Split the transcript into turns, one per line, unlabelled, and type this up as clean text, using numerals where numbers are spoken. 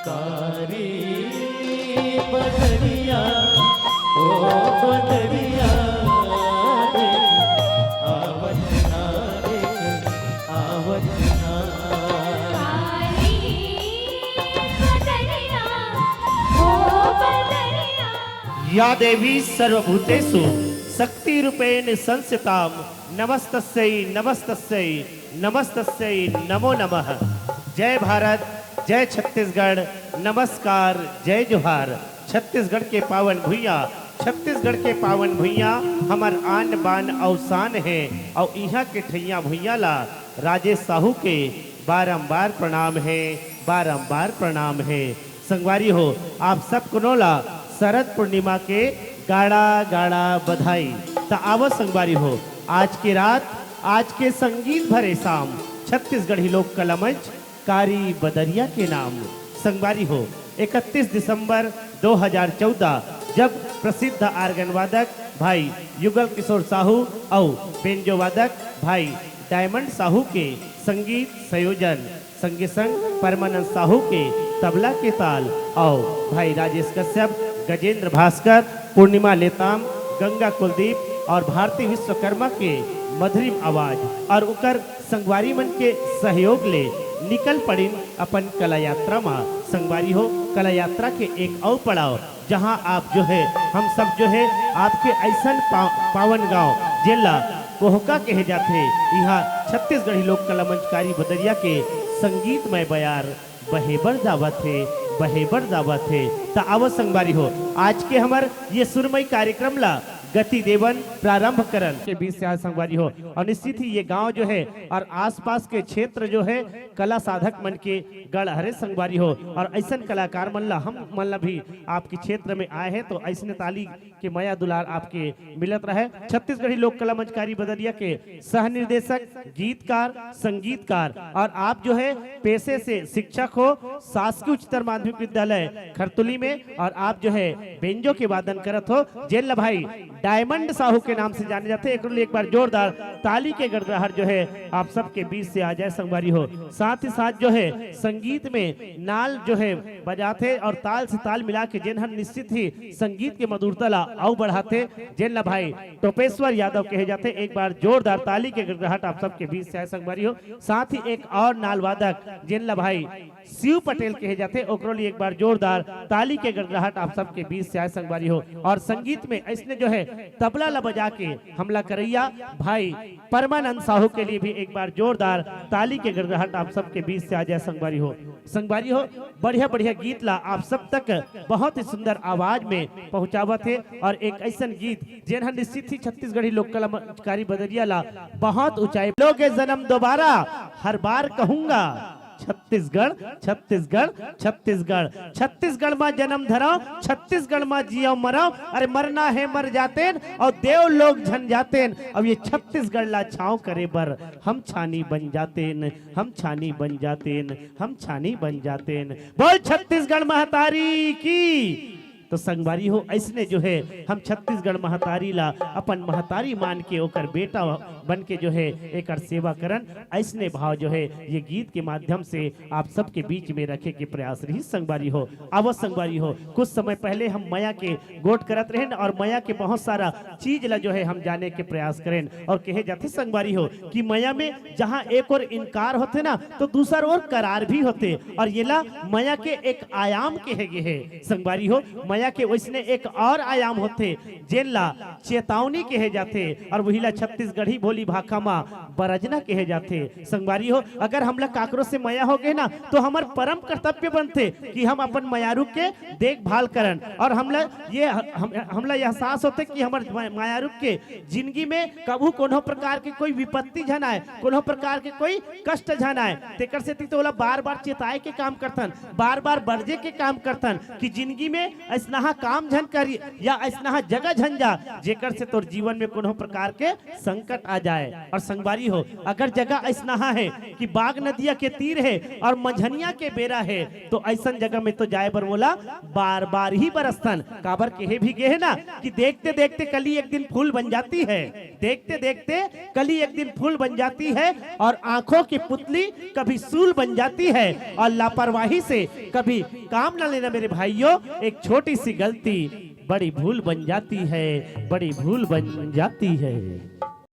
कारी बदरिया ओ बदरिया रे आवत ना रे आवत ना
कारी बदरिया ओ बदरिया।
या देवी सर्वभूतेषु शक्ति रूपेण संस्थितां नमस्तस्यै नमस्तस्यै नमस्तस्यै नमो नमः। जय भारत, जय छत्तीसगढ़, नमस्कार, जय जोहार। छत्तीसगढ़ के पावन भुइया, छत्तीसगढ़ के पावन भुइया हमार आन बान अवसान है और यहाँ के ठैया भुइया ला राजेश साहू के बारंबार प्रणाम है, बारंबार प्रणाम है। संगवारी हो आप सब कुनोला शरद पूर्णिमा के गाड़ा गाड़ा बधाई। तो आवो संगवारी हो आज की रात, आज के संगीत भरे शाम छत्तीसगढ़ी लोक कला मंच कारी बदरिया के नाम। संगवारी हो 31 दिसंबर 2014 जब प्रसिद्ध आर्गन वादक भाई युगल किशोर साहू और बेंजो वादक भाई डायमंड साहू के संगीत संयोजन, संगे संग परमानंद साहू के तबला के ताल और भाई राजेश कश्यप, गजेंद्र भास्कर, पूर्णिमा लेताम, गंगा कुलदीप और भारती विश्वकर्मा के मधुरिम आवाज और उकर संगवारी मन के सहयोग ले निकल पड़ी अपन कला यात्रा में। संगवारी हो कला यात्रा के एक और पड़ाव जहां आप जो है हम सब जो है आपके ऐसा पावन गांव जिला कोहका कहे जाते यहाँ छत्तीसगढ़ी लोक कला मंच कारी बदरिया के संगीतमय बयार बहेबर दावत है, बहेबर दावत है। तो आवो संगवारी हो आज के हमार ये सुरमई कार्यक्रम ला गति देवन प्रारंभ करन के बीच से आज संगवारी हो और निश्चित ही ये गांव जो है और आसपास के क्षेत्र जो है कला साधक मन के गढ़ हरे संगवारी हो और ऐसा कलाकार मन ला हम मन ला भी आपके क्षेत्र में आए हैं तो ऐसने ताली के मया दुलार आपके मिलत रहे। छत्तीसगढ़ी लोक कला मंच कारी बदरिया के सह निर्देशक, गीतकार, संगीतकार और आप जो है पेशे से शिक्षक हो शासकीय उच्चतर माध्यमिक विद्यालय खरतुली में और आप जो है बेंजो के वादन करत हो जेल भाई डायमंड साहू के नाम से जाने जाते हैं। एक बार जोरदार ताली के गड़गड़ाहट जो है आप सबके बीच से आ जाए संगवारी हो। साथ ही साथ जो है संगीत में नाल जो है बजाते और ताल से ताल मिला के जिन निश्चित ही संगीत के मधुरता ला और बढ़ाते जिन भाई टोपेश्वर यादव कहे जाते। एक बार जोरदार ताली के गड़गड़ाहट आप सबके बीच से आए संगवारी हो। साथ ही एक और नाल वादक जिन भाई शिव पटेल कहे जाते ओकरो लिए एक बार जोरदार ताली के गड़गड़ाहट आप सबके बीच से आए संगवारी हो। और संगीत में ऐसने जो है तबला ला बजा के हमला करैया भाई परमानंद साहू के लिए भी एक बार जोरदार ताली के गड़गड़ाहट आप सबके बीच से आ जाए संगवारी हो। संगवारी हो बढ़िया बढ़िया गीत ला आप सब तक बहुत ही सुंदर आवाज में पहुंचावत है और एक ऐसा गीत जिन निश्चित ही छत्तीसगढ़ी लोक कला कारी बदरिया ला बहुत ऊंचाई लोगे जन्म दोबारा हर बार कहूंगा छत्तीसगढ़ छत्तीसगढ़ छत्तीसगढ़ छत्तीसगढ़ में जन्म धरो, छत्तीसगढ़ में जियो मरो। अरे मरना है मर जाते और देव लोग झन जाते। अब ये छत्तीसगढ़ ला छाव करे बर हम छानी बन जाते, हम छानी बन जाते, हम छानी बन जाते। बोल छत्तीसगढ़ महतारी की। तो संगवारी हो ऐसने जो है हम छत्तीसगढ़ महतारी ला अपन महतारी मान के ओकर बेटा बन के जो है एक सेवा करन ऐसने भाव जो है ये गीत के माध्यम से आप सबके बीच में रखे के प्रयास रही संगवारी हो। अब संगवारी हो कुछ समय पहले हम मया के गोट करत रहे और मया के बहुत सारा चीज ला जो है हम जाने के प्रयास करें और कहे जाते संगवारी हो कि मया में जहाँ एक और इनकार होते ना तो दूसरा और करार भी होते और ये ला मया के एक आयाम कहे गए है संगवारी हो। मया के वैसने एक और आयाम होते जेला चेतावनी कहे जाते और वही ला छत्तीसगढ़ी भोली भाखा मा बरजना कहे जाते संगवारी हो। अगर हम लोग काकरो से मया हो गए ना तो हमार परम कर्तव्य बनते कि हम अपन मयारू के देखभाल करन और हमला एहसास होते कि हमार मयारू के जिंदगी में कबू कोनो प्रकार के कोई विपत्ति झन आए, कोनो प्रकार के कोई कष्ट झन आए तेकर से तो बार बार चेताए के काम करतन, बार बार बरजे के काम करतन कि जिंदगी में ऐसना काम झन कर या ऐसना जगह झन जा जेकर से तोर जीवन में कोनो प्रकार के संकट आ जाए। और संगवारी हो, अगर जगह ऐसना है कि बाग नदिया के तीर है और मंझनिया के बेरा है, तो ऐसा जगह में तो जाए बर मोला बार बार ही बरसन। काबर कहे भी गे है ना कि देखते देखते कली एक दिन फूल बन जाती है, देखते देखते कली एक दिन फूल बन जाती है, और आंखों की पुतली कभी सूल बन जाती है, और लापरवाही से कभी काम न लेना मेरे भाइयों, एक छोटी सी गलती बड़ी भूल बन जाती है, बड़ी भूल बन जाती है।